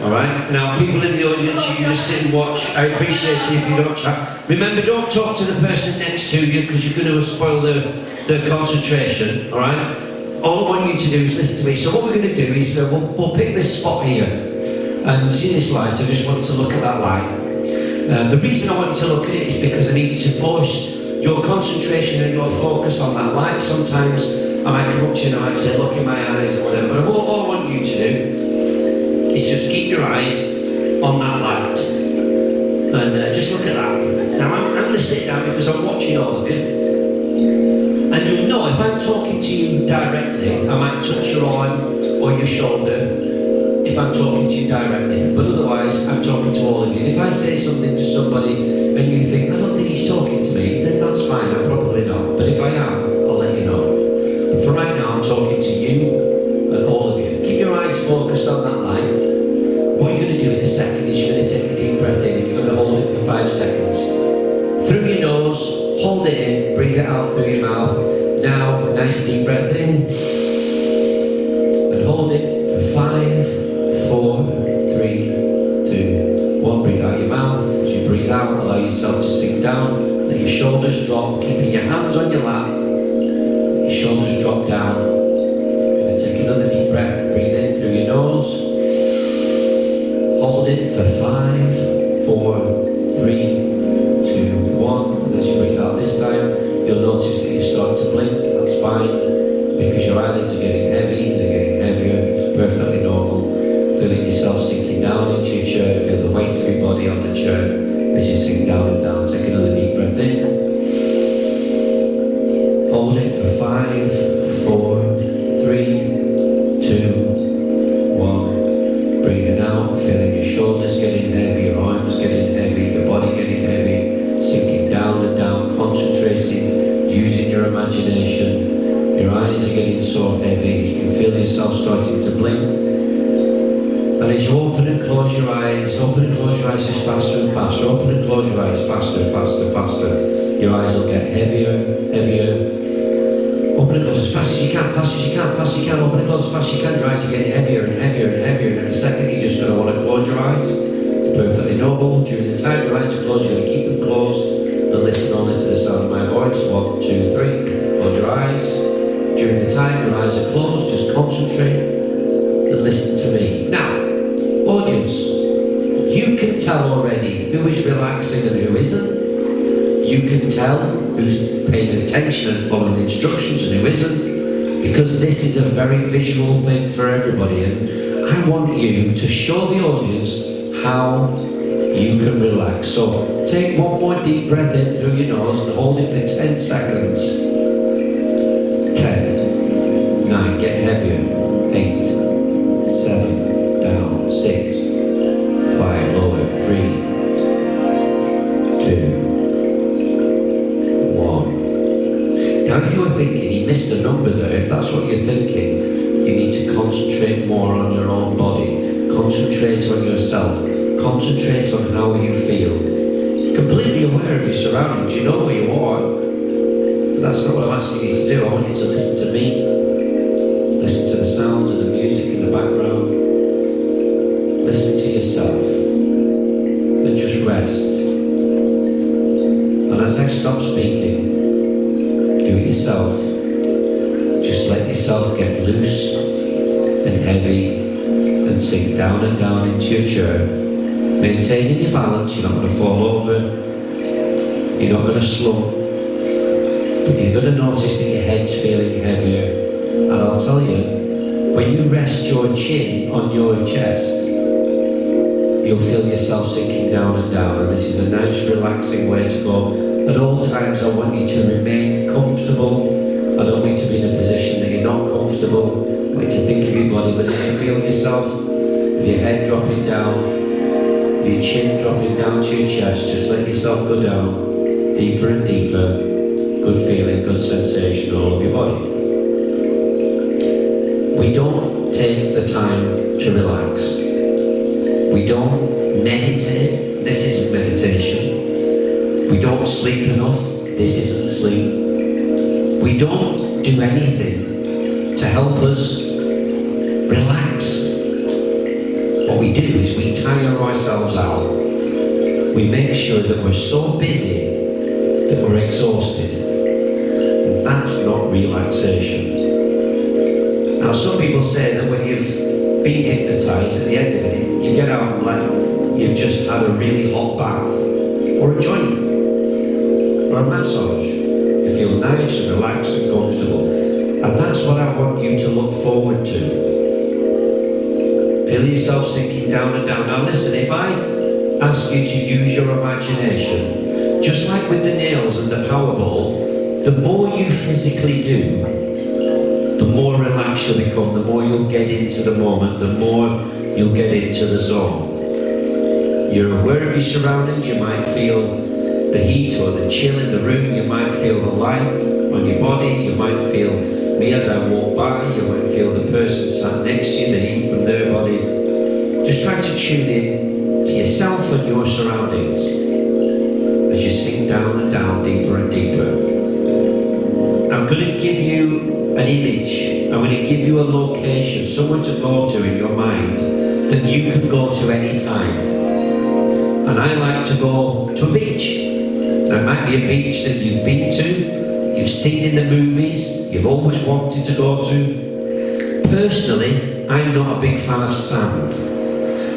Alright? Now, people in the audience, you can just sit and watch. I appreciate it if you don't chat. Remember, don't talk to the person next to you because you're going to spoil their concentration, alright? All I want you to do is listen to me. So what we're going to do is we'll pick this spot here. And see this light, I just want you to look at that light. The reason I want you to look at it is because I need you to force your concentration and your focus on that light. Sometimes I might come up to you and I might say, look in my eyes or whatever. But all I want you to do is just keep your eyes on that light. And just look at that. Now I'm going to sit down because I'm watching all of you. And you'll know if I'm talking to you directly, I might touch your arm or your shoulder if I'm talking to you directly. But otherwise, I'm talking to all of you. And if I say something to somebody and you think, I don't think he's talking to me, then that's fine, I'm probably not. But if I am, I'll let you know. But for right now, I'm talking to you and all of you. Keep your eyes focused on that light. What you're going to do in a second is you're going to take a deep breath in and you're going to hold it for 5 seconds. Through your nose, hold it in, breathe it out through your mouth. Now, nice deep breath in. And hold it for 5, 4, 3, 2, 1. Breathe out your mouth. As you breathe out, allow yourself to sink down. Let your shoulders drop, keeping your hands on your lap. Let your shoulders drop down. You're going to take another deep breath. Breathe in through your nose. Hold it for 5, 4, 3, 2, 1. And as you breathe out this time, you'll notice that you start to blink. That's fine. It's because your eyelids are getting heavy, they're getting heavier. It's perfectly normal. Feeling yourself sinking down into your chair. Feel the weight of your body on the chair as you sink down and down. Take another deep breath in. Hold it for 5, 4, 3, 2, 1. Breathing out, feeling your shoulders getting heavy, your arms getting heavy, your body getting heavy, sinking down and down, concentrating, using your imagination. Your eyes are getting so heavy, you can feel yourself starting to blink. And as you open and close your eyes just faster and faster. Open and close your eyes faster, faster, faster. Your eyes will get heavier, heavier. Open and close as fast as you can, fast as you can, fast as you can. Open and close as fast as you can. Your eyes are getting heavier and heavier and heavier. And in a second, you're just going to want to close your eyes. It's perfectly normal. During the time your eyes are closed, you're going to keep them closed and listen only to the sound of my voice. 1, 2, 3. Close your eyes. During the time your eyes are closed, just concentrate and listen to me. Now, audience, you can tell already who is relaxing and who isn't. You can tell who's paying attention and following instructions and who isn't, because this is a very visual thing for everybody, and I want you to show the audience how you can relax. So take one more deep breath in through your nose and hold it for 10 seconds. 10, 9, get heavier, 8, 7, down, 6, 5, lower, 3, 2, 1. Now if you're thinking you missed a number there, if that's what you're thinking, you need to concentrate more on your own body. Concentrate on yourself. Concentrate on how you feel. Completely aware of your surroundings, you know where you are. But that's not what I'm asking you to do. I want you to listen to me. Listen to the sounds of the music in the background. Listen to yourself. And just rest. And as I stop speaking, do it yourself. Just let yourself get loose and heavy and sink down and down into your chair. Maintaining your balance, you're not going to fall over, you're not going to slump, but you're going to notice that your head's feeling heavier. And I'll tell you, when you rest your chin on your chest, you'll feel yourself sinking down and down, and this is a nice relaxing way to go. At all times I want you to remain comfortable. I don't want you to be in a position that you're not comfortable. I want you to think of your body, but if you feel yourself, with your head dropping down, your chin dropping down to your chest, just let yourself go down, deeper and deeper. Good feeling, good sensation all over your body. We don't take the time to relax. We don't meditate. This isn't meditation. We don't sleep enough. This isn't sleep. We don't do anything to help us relax or what we do is we tire ourselves out. We make sure that we're so busy that we're exhausted. And that's not relaxation. Now, some people say that when you've been hypnotised, at the end of it, you get out like you've just had a really hot bath, or a joint, or a massage. You feel nice and relaxed and comfortable. And that's what I want you to look forward to. Feel yourself sinking down and down. Now listen, if I ask you to use your imagination, just like with the nails and the Powerball, the more you physically do, the more relaxed you'll become, the more you'll get into the moment, the more you'll get into the zone. You're aware of your surroundings, you might feel the heat or the chill in the room, you might feel the light on your body, you might feel me as I walk by, you might feel the person sat next to you, the heat from their body. Just try to tune in to yourself and your surroundings as you sink down and down, deeper and deeper. I'm going to give you an image, I'm going to give you a location, somewhere to go to in your mind that you can go to any time. And I like to go to a beach. Now, it might be a beach that you've been to, you've seen in the movies, you've always wanted to go to. Personally, I'm not a big fan of sand.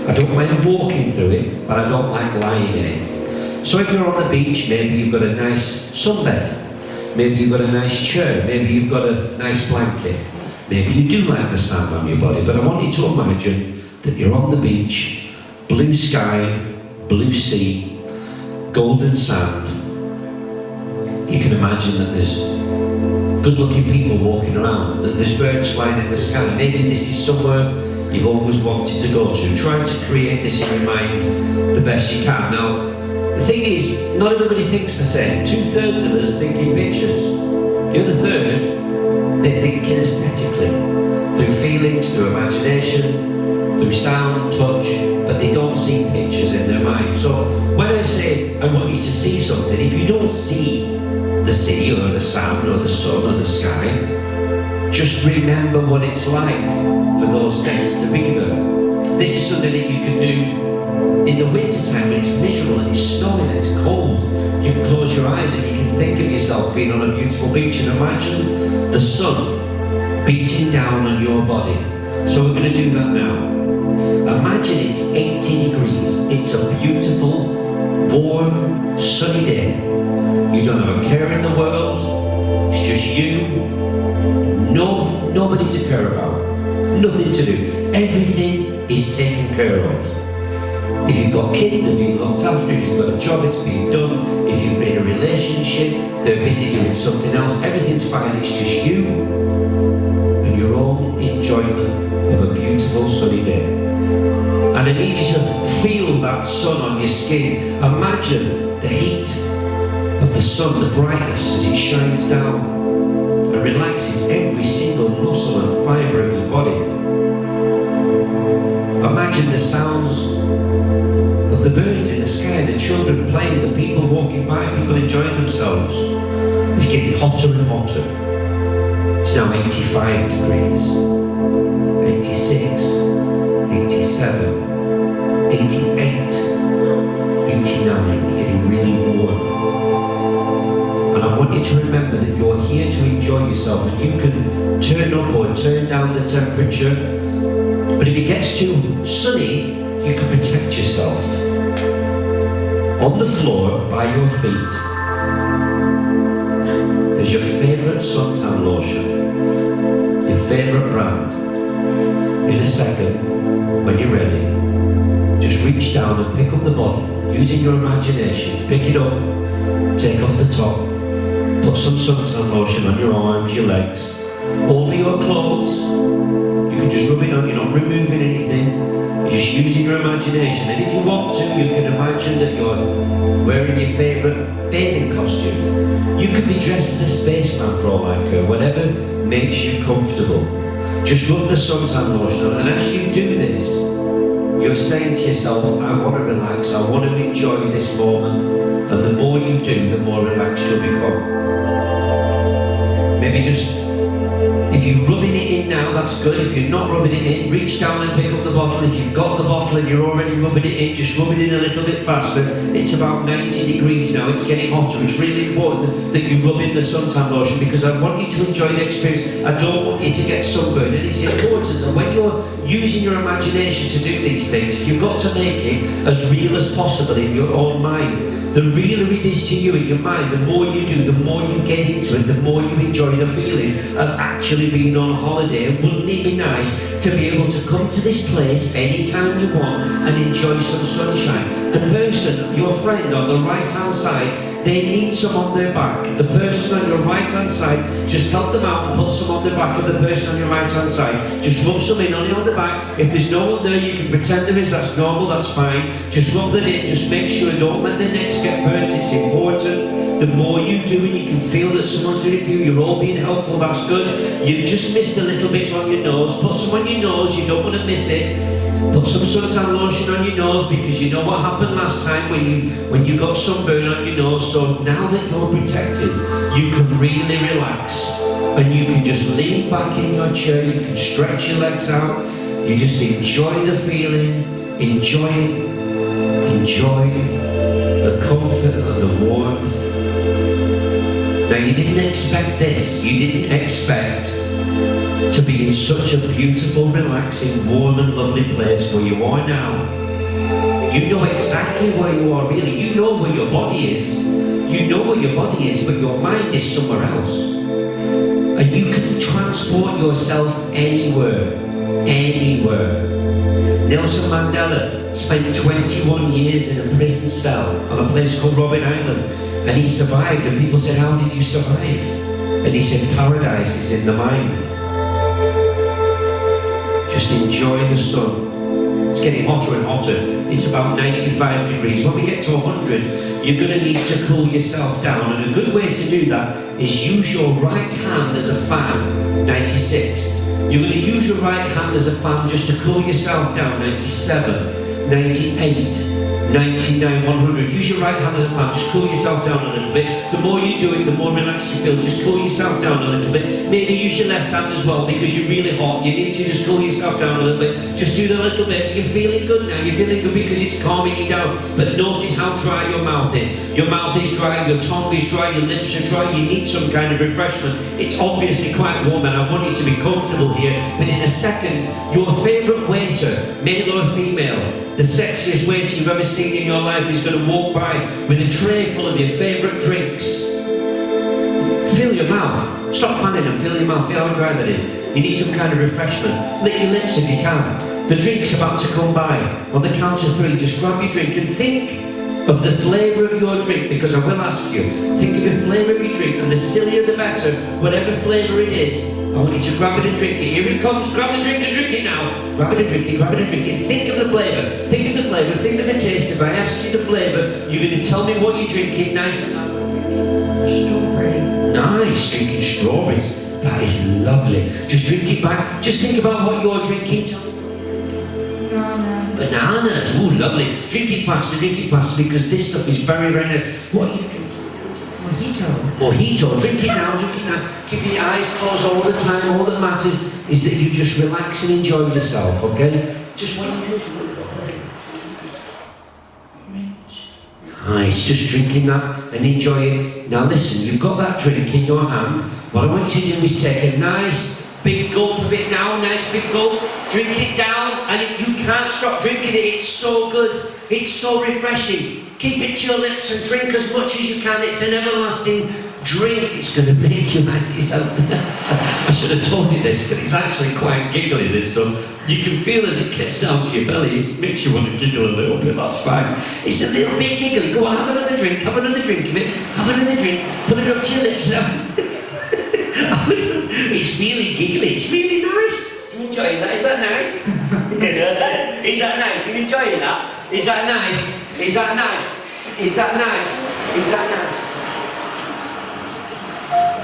I don't mind walking through it, but I don't like lying in it. So if you're on the beach, maybe you've got a nice sunbed, maybe you've got a nice chair, maybe you've got a nice blanket, maybe you do like the sand on your body, but I want you to imagine that you're on the beach, blue sky, blue sea, golden sand. You can imagine that there's good-looking people walking around, that there's birds flying in the sky. Maybe this is somewhere you've always wanted to go to. Try to create this in your mind the best you can. Now, the thing is, not everybody thinks the same. 2/3 of us think in pictures. The other third, they think kinesthetically, through feelings, through imagination, through sound, touch, but they don't see pictures in their mind. So when I say I want you to see something, if you don't see the sea or the sand or the sun or the sky, just remember what it's like for those things to be there. This is something that you can do in the winter time when it's miserable and it's snowing and it's cold. You can close your eyes and you can think of yourself being on a beautiful beach and imagine the sun beating down on your body. So we're going to do that now. Imagine it's 80 degrees. It's a beautiful, warm, sunny day. You don't have a care in the world. It's just you. Nobody to care about. Nothing to do. Everything is taken care of. If you've got kids, they're being looked after. If you've got a job, it's being done. If you're in a relationship, they're busy doing something else. Everything's fine. It's just you and your own enjoyment of a beautiful sunny day. And I need you to feel that sun on your skin. Imagine the heat of the sun, the brightness as it shines down and relaxes every single muscle and fibre of your body. Imagine the sounds of the birds in the sky, the children playing, the people walking by, people enjoying themselves. It's getting hotter and hotter. It's now 85 degrees, 86, 87, 88, 89, you're getting really warm. And I want you to remember that you're here to enjoy yourself and you can turn up or turn down the temperature. But if it gets too sunny, you can protect yourself. On the floor, by your feet, there's your favourite suntan lotion, your favourite brand. In a second, when you're ready, just reach down and pick up the bottle, using your imagination. Pick it up, take off the top, put some suntan lotion on your arms, your legs, over your clothes. You can just rub it on, you're not removing anything, you're just using your imagination. And if you want to, you can imagine that you're wearing your favourite bathing costume. You could be dressed as a spaceman for all I care, whatever makes you comfortable. Just rub the suntan lotion on, and as you do this, you're saying to yourself, I want to relax, I want to enjoy this moment, and the more you do, the more relaxed you'll become. Maybe just, if If you're rubbing it in now, that's good. If you're not rubbing it in, reach down and pick up the bottle. If you've got the bottle and you're already rubbing it in, just rub it in a little bit faster. It's about 90 degrees now, it's getting hotter. It's really important that you rub in the suntan lotion, because I want you to enjoy the experience. I don't want you to get sunburned, and it's important that when you're using your imagination to do these things, you've got to make it as real as possible in your own mind. The realer it is to you in your mind, the more you do, the more you get into it, the more you enjoy the feeling of actually being on holiday. And wouldn't it be nice to be able to come to this place anytime you want and enjoy some sunshine? The person, your friend on the right hand side, they need some on their back. The person on your right hand side, just help them out and put some on the back of the person on your right hand side. Just rub some in on the back. If there's no one there, you can pretend there is, that's normal, that's fine. Just rub them in, just make sure, don't let their necks get burnt, it's important. The more you do and you can feel that someone's doing it for you, you're all being helpful, that's good. You just missed a little bit on your nose, put some on your nose, you don't want to miss it. Put some suntan lotion on your nose, because you know what happened last time when you got sunburn on your nose. So now that you're protected, you can really relax. And you can just lean back in your chair, you can stretch your legs out, you just enjoy the feeling, enjoy the comfort and the warmth. Now you didn't expect this, you didn't expect to be in such a beautiful, relaxing, warm and lovely place where you are now. You know exactly where you are really, you know where your body is. You know where your body is, but your mind is somewhere else. And you can transport yourself anywhere. Nelson Mandela spent 21 years in a prison cell on a place called Robben Island, and he survived, and people said, how did you survive? And he said, paradise is in the mind. Just enjoy the sun. It's getting hotter and hotter. It's about 95 degrees. When we get to 100, you're going to need to cool yourself down. And a good way to do that is use your right hand as a fan, 96. You're going to use your right hand as a fan just to cool yourself down, 97, 98. 99, 100. Use your right hand as a fan, just cool yourself down a little bit. The more you do it, the more relaxed you feel. Just cool yourself down a little bit. Maybe use your left hand as well, because you're really hot. You need to just cool yourself down a little bit. Just do that a little bit. You're feeling good now. You're feeling good because it's calming you down. But notice how dry your mouth is. Your mouth is dry, your tongue is dry, your lips are dry. You need some kind of refreshment. It's obviously quite warm, and I want you to be comfortable here. But in a second, your favourite waiter, male or female, the sexiest waiter you've ever seen in your life, is going to walk by with a tray full of your favourite drinks. Fill your mouth. Stop fanning and fill your mouth. Feel how dry that is. You need some kind of refreshment. Lick your lips if you can. The drink's about to come by. On the count of 3, just grab your drink and think of the flavour of your drink, because I will ask you. Think of the flavour of your drink, and the sillier the better, whatever flavour it is. I want you to grab it and drink it. Here it comes. Grab the drink and drink it now. Grab it and drink it, grab it and drink it. Think of the flavour. Think of the flavour. Think of the taste. If I ask you the flavour, you're going to tell me what you're drinking. Nice and strawberry. Nice. Drinking strawberries. That is lovely. Just drink it back. Just think about what you're drinking. Tell me. Bananas. Ooh, lovely. Drink it faster, because this stuff is very, very nice. What are you drinking? Mojito. Drink it now, drink it now. Keep your eyes closed all the time. All that matters is that you just relax and enjoy yourself, okay? Just what you drink. Nice, just drinking that and enjoy it. Now listen, you've got that drink in your hand. What I want you to do is take a nice big gulp of it now, nice big gulp. Drink it down, and you can't stop drinking it. It's so good. It's so refreshing. Keep it to your lips and drink as much as you can. It's an everlasting drink. It's going to make you like this. I should have told you this, but it's actually quite giggly, this stuff. You can feel as it gets down to your belly, it makes you want to giggle a little bit, that's fine. It's a little bit giggly. Go on, have another drink of it. Have another drink. Put it up to your lips now. It's really giggly. It's really nice. You enjoying that? Is that nice? Is that nice? You enjoying that? Is that nice? Is that nice? Is that nice? Is that nice?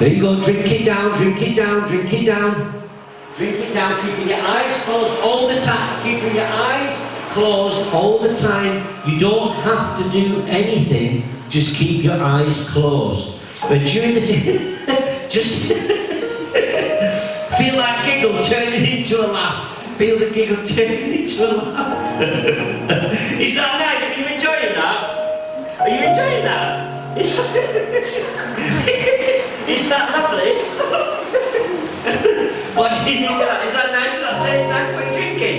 There you go, drink it down, drink it down, drink it down. Drink it down, keeping your eyes closed all the time. Keeping your eyes closed all the time. You don't have to do anything, just keep your eyes closed. But during the day, just feel giggle turning into a laugh. Feel the giggle turning into a laugh. Is that nice? Are you enjoying that? Are you enjoying that? Is that lovely? What do you think of that? Is that nice? Does that taste nice? What are you drinking?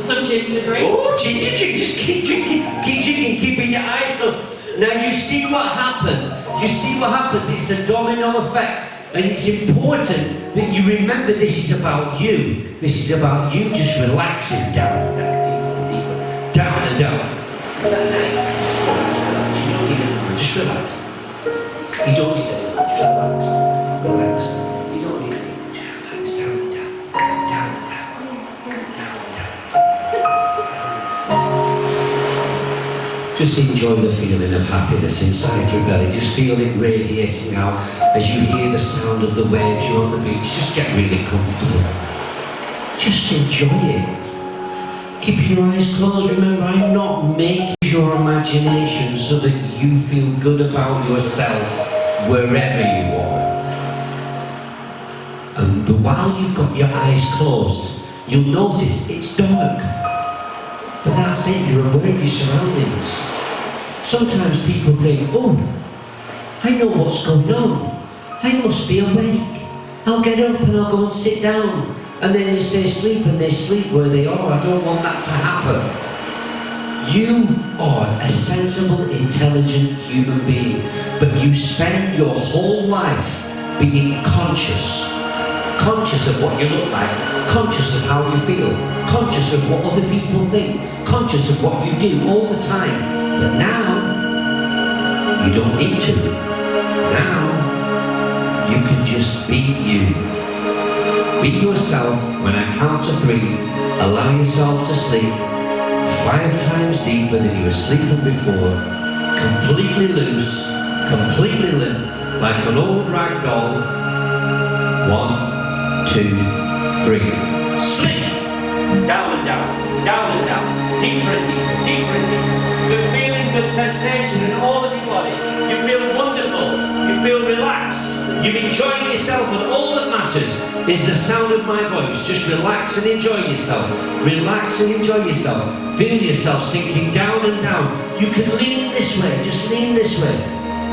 Some ginger drink. Oh, ginger drink. Just keep drinking. Keep drinking. Keeping your eyes closed. Now you see what happened. You see what happened. It's a domino effect. And it's important that you remember this is about you. This is about you just relaxing down and down, deeper, deeper, down and down. Is that nice? You don't need it. Just relax. You don't need it. Just relax. Relax. You don't need it. Just relax. Down and down. Down and down. Down and down. Just enjoy the feeling of happiness inside your belly. Just feel it radiating out as you hear the sound of the waves. You're on the beach. Just get really comfortable. Just enjoy it. Keep your eyes closed. Remember, I'm not making your imagination so that you feel good about yourself wherever you are. And while you've got your eyes closed, you'll notice it's dark. But that's it, you're aware of your surroundings. Sometimes people think, oh, I know what's going on. I must be awake. I'll get up and I'll go and sit down. And then you say sleep and they sleep where they are. I don't want that to happen. You are a sensible, intelligent human being, but you spend your whole life being conscious. Conscious of what you look like, conscious of how you feel, conscious of what other people think, conscious of what you do all the time. But now, you don't need to. Now, you can just be you. Be yourself. When I count to 3, allow yourself to sleep 5 times deeper than you were sleeping before. Completely loose, completely limp, like an old rag doll. 1, 2, 3. Sleep! Down and down, down and down, deeper and deeper, deeper and deeper. Good feeling, good sensation in all of your body. You feel wonderful, you feel relaxed, you're enjoying yourself, and all that matters is the sound of my voice. Just relax and enjoy yourself. Relax and enjoy yourself. Feel yourself sinking down and down. You can lean this way, just lean this way.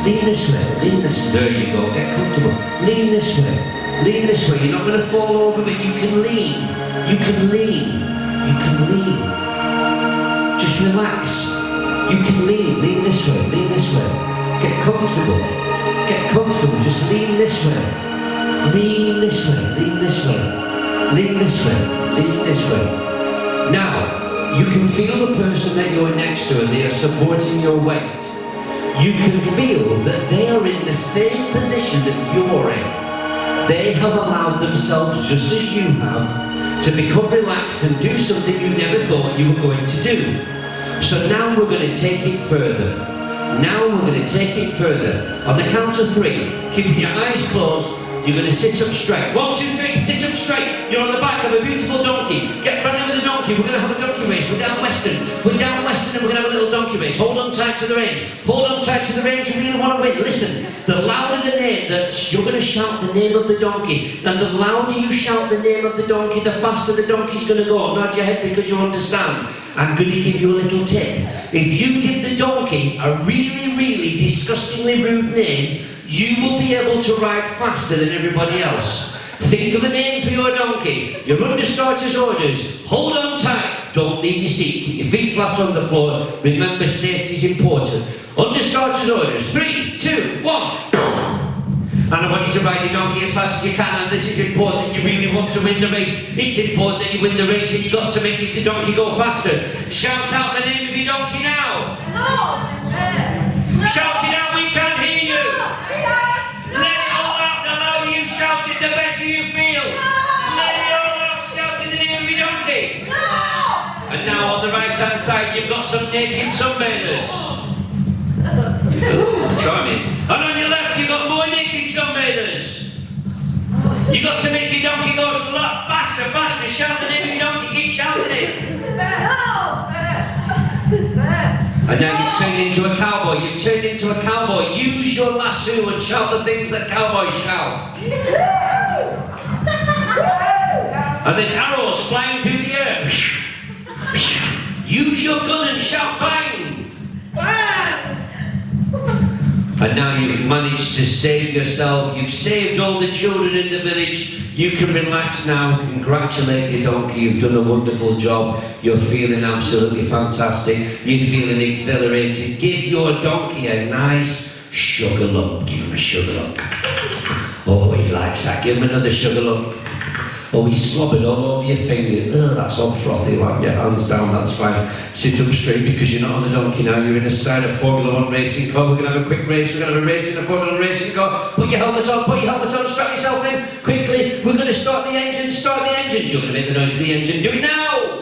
Lean this way, lean this way. There you go, get comfortable. Lean this way. Lean this way. You're not going to fall over, but you can lean. You can lean. You can lean. Just relax. You can lean. Lean this way. Lean this way. Get comfortable. Get comfortable. Just lean this way. Lean this way. Lean this way. Lean this way. Lean this way. Now, you can feel the person that you're next to and they are supporting your weight. You can feel that they are in the same position that you're in. They have allowed themselves, just as you have, to become relaxed and do something you never thought you were going to do. So now we're going to take it further. Now we're going to take it further. On the count of 3, keeping your eyes closed, you're going to sit up straight. 1, 2, 3, sit up straight. You're on the back of a beautiful donkey. Get friendly with the donkey. We're going to have a donkey race. We're down Western. We're down Western and we're going to have a little donkey race. Hold on tight to the reins. Hold on tight to the reins. You really want to win. Listen, the louder the name, you're going to shout the name of the donkey. And the louder you shout the name of the donkey, the faster the donkey's going to go. Nod your head because you understand. I'm going to give you a little tip. If you give the donkey a really, really disgustingly rude name, you will be able to ride faster than everybody else. Think of a name for your donkey. You're under starter's orders. Hold on tight. Don't leave your seat. Keep your feet flat on the floor. Remember, safety is important. Under starter's orders. 3, 2, 1. And I want you to ride your donkey as fast as you can, and this is important. You really want to win the race. It's important that you win the race, and you've got to make the donkey go faster. Shout out the name of your donkey now. Shout it out, we can't hear you. Let it all out. The louder you shout it, the better you feel. Let it all out. Shout it the name of your donkey. And now on the right hand side, you've got some naked sunbathers. Ooh, charming. And on your left, you've got more naked sunbathers. You've got to make your donkey go a lot faster, faster. Shout the name of your donkey, keep shouting it. And now you've turned into a cowboy. You've turned into a cowboy. Use your lasso and shout the things that cowboys shout. And there's arrows flying through the air. Use your gun and shout bang! And now you've managed to save yourself, you've saved all the children in the village, you can relax now, congratulate your donkey, you've done a wonderful job, you're feeling absolutely fantastic, you're feeling exhilarated. Give your donkey a nice sugar lump, give him a sugar lump. Oh, he likes that, give him another sugar lump. Oh, he slobbered all over your fingers. Oh, that's all frothy. Like, yeah, hands down, that's fine. Sit up straight because you're not on the donkey now. You're in a side of Formula 1 racing car. We're going to have a quick race. We're going to have a race in a Formula 1 racing car. Put your helmet on, strap yourself in. Quickly, we're going to start the engines. Start the engines. You're going to make the noise of the engine. Do it now.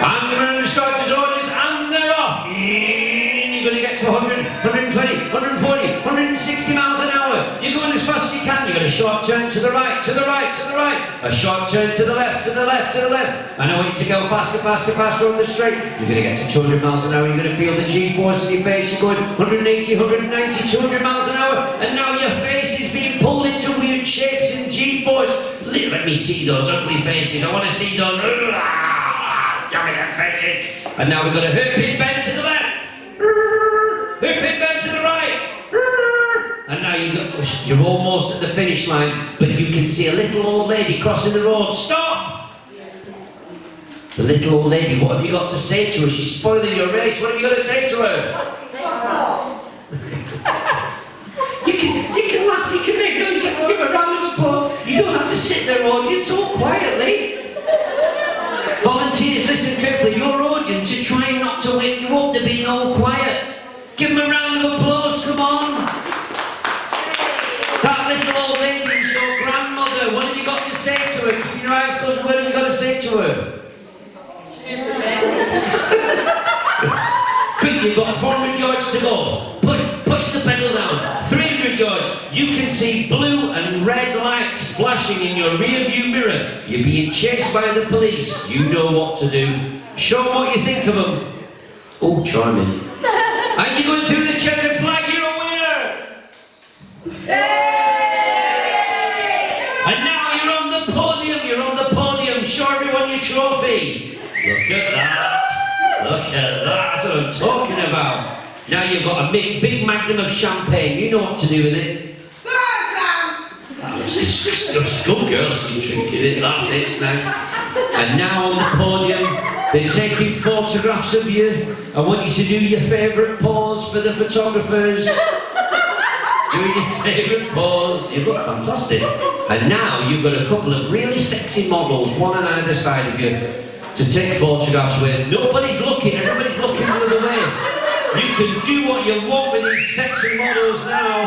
And the man starts his orders, and they're off. You're going to get to 100, 120, 140, 160 miles an hour. You're going as fast as you can. You're going to short turn to the right, to the right, to the right. A short turn to the left, to the left, to the left. And I want you to go faster, faster, faster on the straight. You're going to get to 200 miles an hour. You're going to feel the G-force in your face. You're going 180, 190, 200 miles an hour. And now your face is being pulled into weird shapes in G-force. Let me see those ugly faces. I want to see those dominant faces. And now we're going to hairpin bend to the left. Hairpin bend to the right. And now you're almost at the finish line, but you can see a little old lady crossing the road. Stop! The little old lady, what have you got to say to her? She's spoiling your race. What have you got to say to her? You can laugh, you can make noise, you can give a round of applause. You don't have to sit there, audience, all quietly. Volunteers, listen carefully. Your audience are trying not to wake you up. They're being all quiet. Give them a round of applause, come on. That little old lady is your grandmother. What have you got to say to her? Keep your eyes closed. What have you got to say to her? Quick, you've got 400 yards to go. Push the pedal down. 300 yards. You can see blue and red lights flashing in your rear view mirror. You're being chased by the police. You know what to do. Show them what you think of them. Oh, charming. And you're going through the checkered flag. You're a winner. And now you're on the podium. You're on the podium. Show everyone your trophy. Look at that. Look at that. That's what I'm talking about. Now you've got a big magnum of champagne. You know what to do with it. Schoolgirls, you drinking it. That's it now. And now on the podium, they're taking photographs of you. I want you to do your favourite pose for the photographers. Doing your favourite pose. You look fantastic. And now you've got a couple of really sexy models, one on either side of you, to take photographs with. Nobody's looking, everybody's looking the other way. You can do what you want with these sexy models now.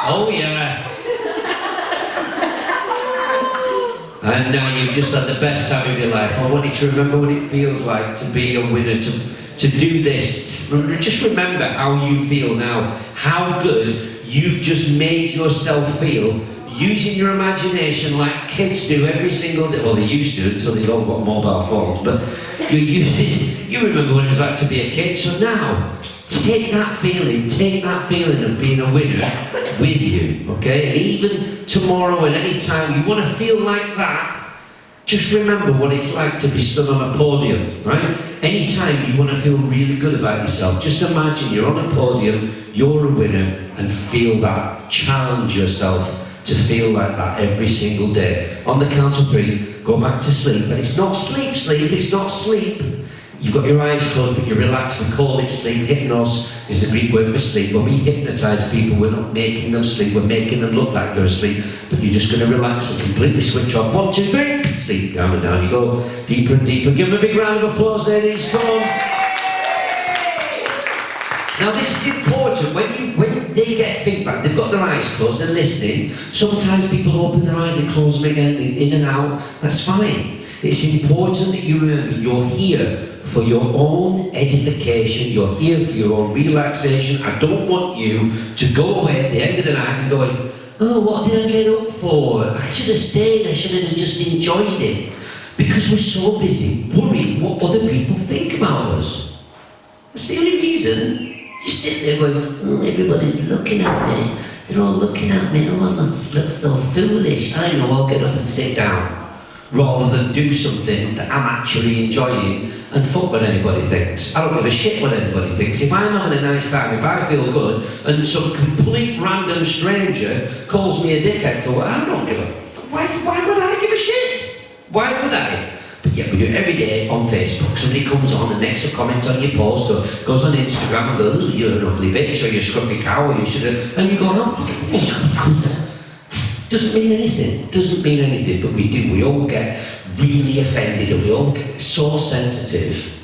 Oh yeah. And now you've just had the best time of your life. I want you to remember what it feels like to be a winner, to do this. Just remember how you feel now, how good you've just made yourself feel using your imagination like kids do every single day. Well, they used to until they all got mobile phones, but you remember what it was like to be a kid. So now, take that feeling of being a winner with you, okay? And even tomorrow and any time you want to feel like that, just remember what it's like to be stood on a podium, right? Anytime you want to feel really good about yourself, just imagine you're on a podium, you're a winner, and feel that. Challenge yourself to feel like that every single day. On the count of 3, go back to sleep. And it's not sleep, it's not sleep. You've got your eyes closed, but you're relaxed. We call it sleep. Hypnos is the Greek word for sleep. When we hypnotise people, we're not making them sleep, we're making them look like they're asleep. But you're just going to relax and completely switch off. 1, 2, 3. Sleep, down and down you go. Deeper and deeper. Give them a big round of applause, ladies. Come on. Now this is important. When they get feedback, they've got their eyes closed, they're listening. Sometimes people open their eyes and close them again, they're in and out. That's fine. It's important that you remember you're here for your own edification, you're here for your own relaxation. I don't want you to go away at the end of the night and going, oh, what did I get up for? I should have stayed, I should have just enjoyed it. Because we're so busy worrying what other people think about us. That's the only reason. You sit there going, oh, everybody's looking at me. They're all looking at me, oh, I must look so foolish. I know, I'll get up and sit down. Rather than do something that I'm actually enjoying and fuck what anybody thinks. I don't give a shit what anybody thinks. If I'm having a nice time, if I feel good, and some complete random stranger calls me a dickhead for what, I don't give a why would I give a shit? Why would I? But yet we do it every day on Facebook. Somebody comes on and makes a comment on your post or goes on Instagram and goes, oh, you're an ugly bitch or you're a scruffy cow or you should have, and you go, oh, doesn't mean anything. Doesn't mean anything, but we do. We all get really offended and we all get so sensitive.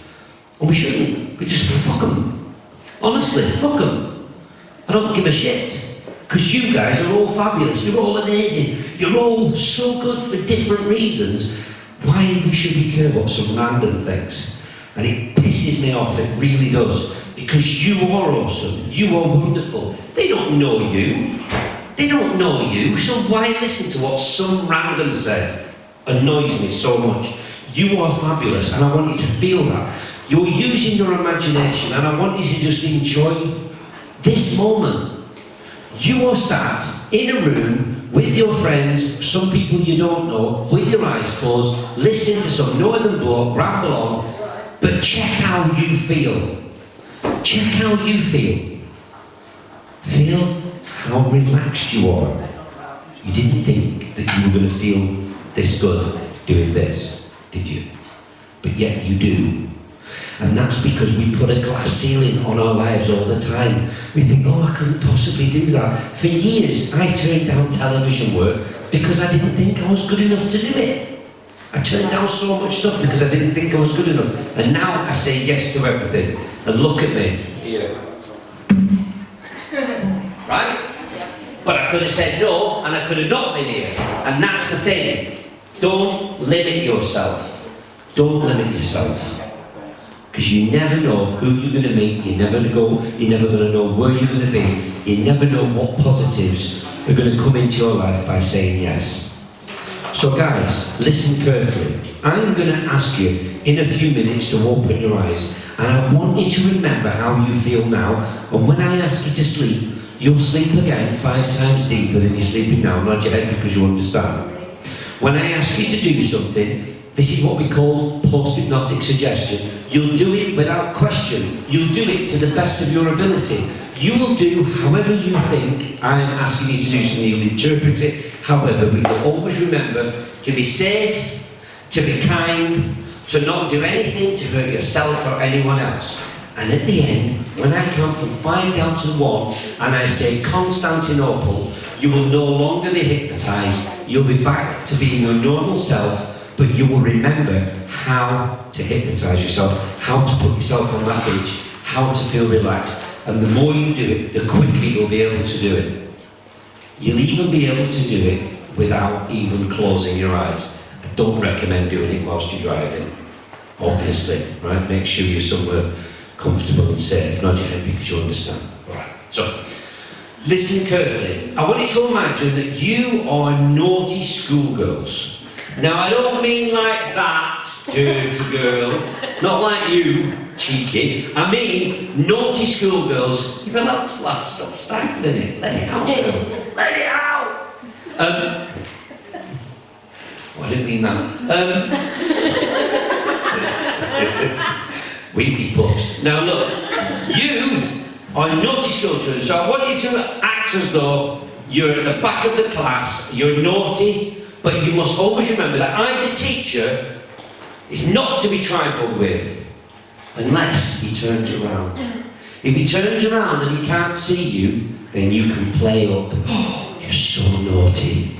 And we shouldn't. We just fuck them. Honestly, fuck them. I don't give a shit. Because you guys are all fabulous. You're all amazing. You're all so good for different reasons. Why should we care what some random thinks? And it pisses me off, it really does. Because you are awesome. You are wonderful. They don't know you. They don't know you, so why listen to what some random says? Annoys me so much. You are fabulous, and I want you to feel that. You're using your imagination, and I want you to just enjoy this moment. You are sat in a room with your friends, some people you don't know, with your eyes closed, listening to some northern bloke ramble on, but check how you feel. Check how you feel. Feel how relaxed you are. You didn't think that you were going to feel this good doing this, did you? But yet you do. And that's because we put a glass ceiling on our lives all the time. We think, oh, I couldn't possibly do that. For years, I turned down television work because I didn't think I was good enough to do it. I turned down so much stuff because I didn't think I was good enough. And now I say yes to everything. And look at me. Here. Right? But I could have said no, and I could have not been here. And that's the thing. Don't limit yourself. Don't limit yourself. Because you never know who you're going to meet, you're never going to know where you're going to be, you never know what positives are going to come into your life by saying yes. So guys, listen carefully. I'm going to ask you in a few minutes to open your eyes, and I want you to remember how you feel now, and when I ask you to sleep, you'll sleep again 5 times deeper than you're sleeping now. Nod your head because you understand. When I ask you to do something, this is what we call post-hypnotic suggestion. You'll do it without question. You'll do it to the best of your ability. You will do however you think I'm asking you to do something. You'll interpret it however, but you'll always remember to be safe, to be kind, to not do anything to hurt yourself or anyone else. And at the end, when I count from 5 down to 1, and I say Constantinople, you will no longer be hypnotised. You'll be back to being your normal self, but you will remember how to hypnotise yourself, how to put yourself on that beach, how to feel relaxed. And the more you do it, the quicker you'll be able to do it. You'll even be able to do it without even closing your eyes. I don't recommend doing it whilst you're driving, obviously, right? Make sure you're somewhere comfortable and safe. Nod your head because you understand. Alright, so listen carefully. I want you to imagine that you are naughty schoolgirls. Now I don't mean like that, dirty girl, not like you, cheeky. I mean naughty schoolgirls. You're allowed to laugh, stop stifling it. Let it out, girl. Let it out! I didn't mean that. Wimpy puffs. Now look, you are naughty schoolchildren, so I want you to act as though you're at the back of the class, you're naughty, but you must always remember that I, the teacher, is not to be trifled with, unless he turns around. If he turns around and he can't see you, then you can play up, oh, you're so naughty.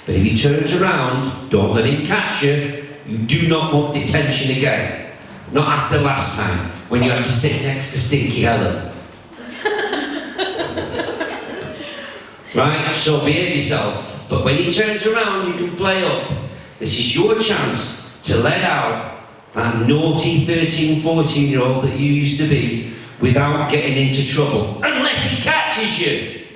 But if he turns around, don't let him catch you. You do not want detention again. Not after last time, when you had to sit next to Stinky Helen. Right, so behave yourself. But when he turns around, you can play up. This is your chance to let out that naughty 13, 14-year-old that you used to be without getting into trouble. Unless he catches you.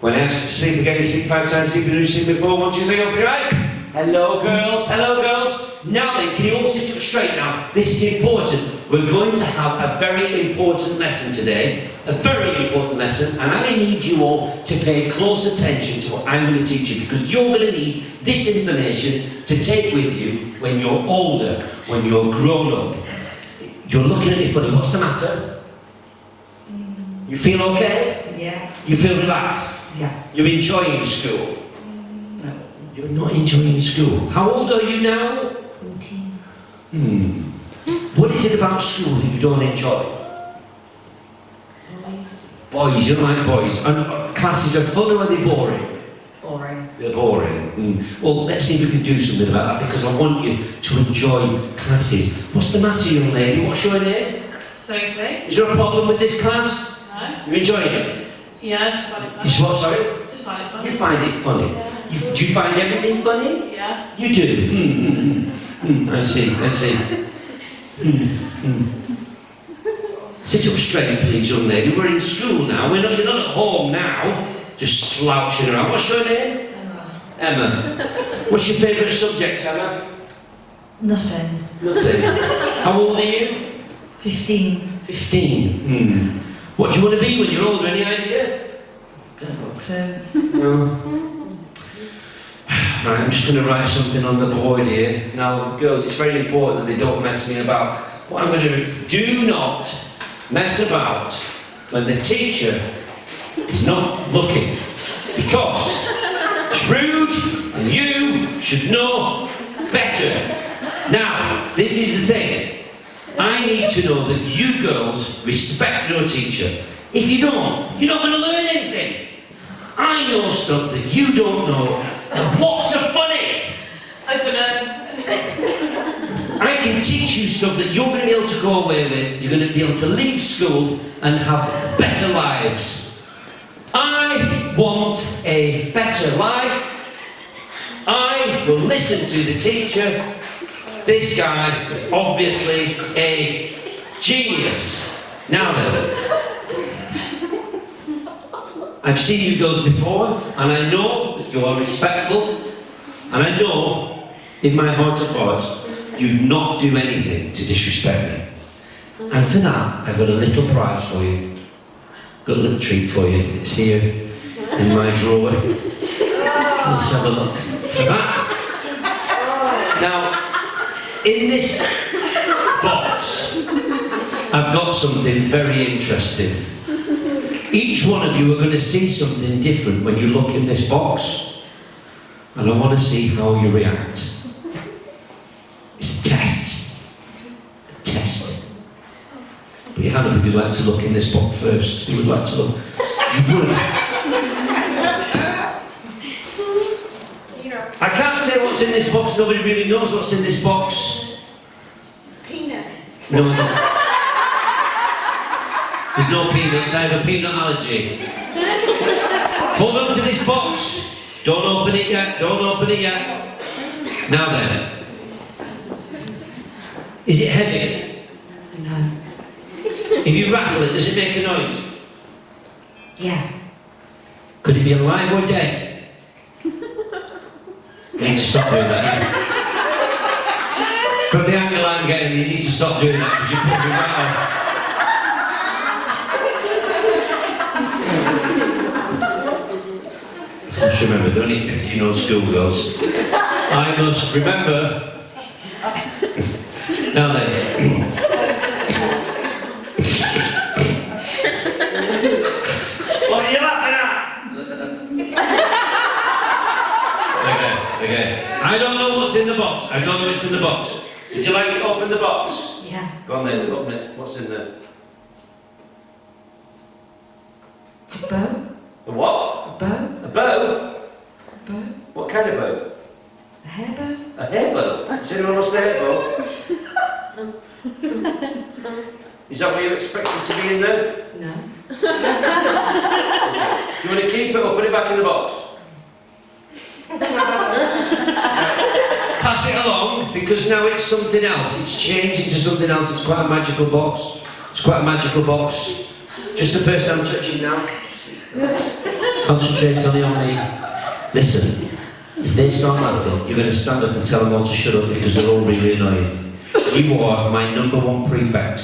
When I ask you to sleep again, you sleep 5 times deeper than you sleep before. 1, 2, 3, open your eyes. Hello, girls. Hello, girls. Now then, can you all sit it straight now. This is important. We're going to have a very important lesson today. A very important lesson. And I need you all to pay close attention to what I'm going to teach you, because you're going to need this information to take with you when you're older, when you're grown up. You're looking at me funny. What's the matter? You feel okay? Yeah. You feel relaxed? Yes. You're enjoying school? No. You're not enjoying school. How old are you now? 14. What is it about school that you don't enjoy? Boys. Boys, you like boys. And classes are fun or are they boring? Boring. They're boring. Well, let's see if we can do something about that, because I want you to enjoy classes. What's the matter, young lady? What's your name? Sophie? Is there a problem with this class? No? You're enjoying it? Yeah, just find it funny. It's what, sorry? Just find it funny. You find it funny? Yeah. Do you find everything funny? Yeah. You do? I see. Sit up straight, please, young lady. We're in school now. You're not at home now, just slouching around. What's your name? Emma. What's your favourite subject, Emma? Nothing. Nothing. How old are you? 15. 15. What do you want to be when you're older? Any idea? Don't have a clue. No. Right, I'm just going to write something on the board here. Now, girls, it's very important that they don't mess me about. What I'm going to do not mess about when the teacher is not looking, because it's rude and you should know better. Now, this is the thing. I need to know that you girls respect your teacher. If you don't, you're not going to learn anything. I know stuff that you don't know. And what's so funny? I don't know. I can teach you stuff that you're going to be able to go away with. You're going to be able to leave school and have better lives. I want a better life. I will listen to the teacher. This guy is obviously a genius. Now then, I've seen you girls before, and I know that you are respectful, and I know in my heart of hearts you'd not do anything to disrespect me. And for that, I've got a little prize for you. Got a little treat for you. It's here in my drawer. Let's have a look for that. Now, in this box, I've got something very interesting. Each one of you are going to see something different when you look in this box, and I want to see how you react. It's a test. A test. Put your hand up if you'd like to look in this box first. You would like to look. You would. I can't say what's in this box. Nobody really knows what's in this box. Peanuts. No. There's no peanuts. I have a peanut allergy. Hold on to this box. Don't open it yet. Don't open it yet. Now then. Is it heavy? No. If you rattle it, does it make a noise? Yeah. Could it be alive or dead? You need to stop doing that. From the angle I'm getting, you need to stop doing that because you're putting me right off. Just remember, they're only 15-year-old schoolgirls. I must remember. Now then. What are you laughing at? Okay. I don't know what's in the box. I don't know what's in the box. Would you like to open the box? Yeah. Go on then, open it. What's in there? A bow. A what? A bow. A bow? A bow. What kind of bow? A hair bow. A hair bow? Has anyone lost a hair bow? Is that what you expected to be in there? No. Do you want to keep it or put it back in the box? Pass it along, because now it's something else. It's changed into something else. It's quite a magical box. It's quite a magical box. Just the person I'm touching now. Concentrate on me. Listen, if they start laughing, you're going to stand up and tell them all to shut up because they're all really annoying. You are my number one prefect.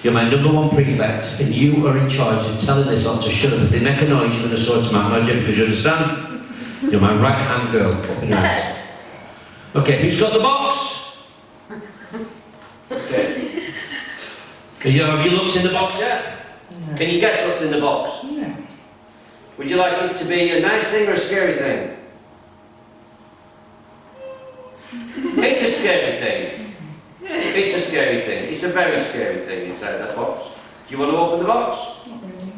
You're my number one prefect, and you are in charge of telling this lot to shut up. If they make a noise, you're going to sort them out, not you, because you understand? You're my right-hand girl. Up in your house. Okay, who's got the box? Okay. Have you looked in the box yet? No. Can you guess what's in the box? No. Would you like it to be a nice thing or a scary thing? It's a scary thing. It's a scary thing. It's a very scary thing inside that box. Do you want to open the box? Not really.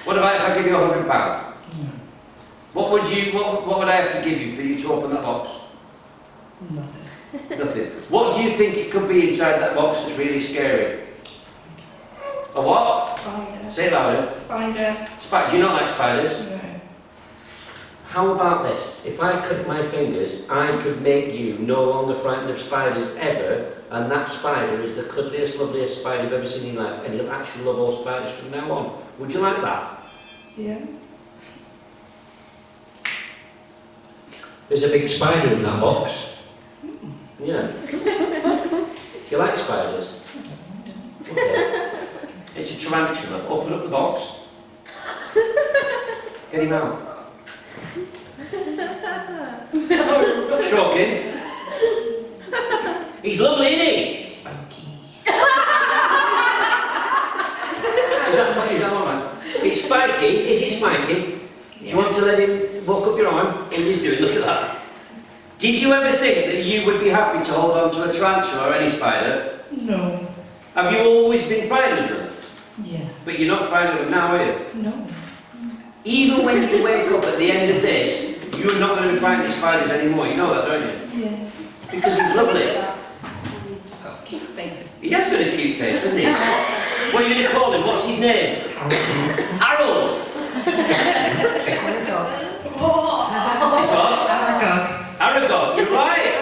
What about if I give you £100? No. What would I have to give you for you to open that box? Nothing. Nothing. What do you think it could be inside that box that's really scary? A what? Spider. Say it louder. Spider. Do you not like spiders? No. How about this? If I cut my fingers, I could make you no longer frightened of spiders ever, and that spider is the cuddliest, loveliest spider you've ever seen in your life, and you'll actually love all spiders from now on. Would you like that? Yeah. There's a big spider in that box. Yeah. Do you like spiders? Okay. It's a tarantula. Open up the box. Get him out. No. Stroking. He's lovely, isn't he? Spunky. Is that all right? It's spiky. Is it spiky? Do you want to let him walk up your arm? What he's doing, look at that. Did you ever think that you would be happy to hold on to a tarantula or any spider? No. Have you always been frightened of them? Yeah. But you're not frightened of them now, are you? No. Even when you wake up at the end of this, you're not going to be frightened of spiders anymore. You know that, don't you? Yeah. Because he's lovely. He's got a cute face. He has got a cute face, hasn't he? What are you going to call him? What's his name? Harold. It's what? Aragog, you're right.